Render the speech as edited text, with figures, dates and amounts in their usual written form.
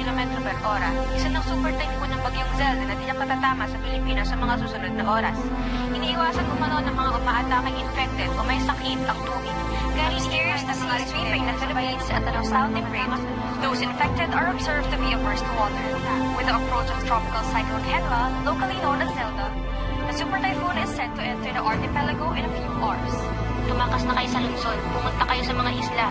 km per hora. Isa ng super typhoon ng bagyong Zelda na tiyak katatama sa Pilipinas sa mga susunod na oras. Iniiwasan umano ng mga umaatake infected o may sakit ang tubig. Kaya serious na mga sweeping na Philippines at the Southern Rim, those infected are observed to be averse to water. With the approach of Tropical Cyclone Henla, locally known as Zelda, the super typhoon is set to enter the archipelago in a few hours. Tumakas na kayo sa lungsod. Pumunta kayo sa mga isla.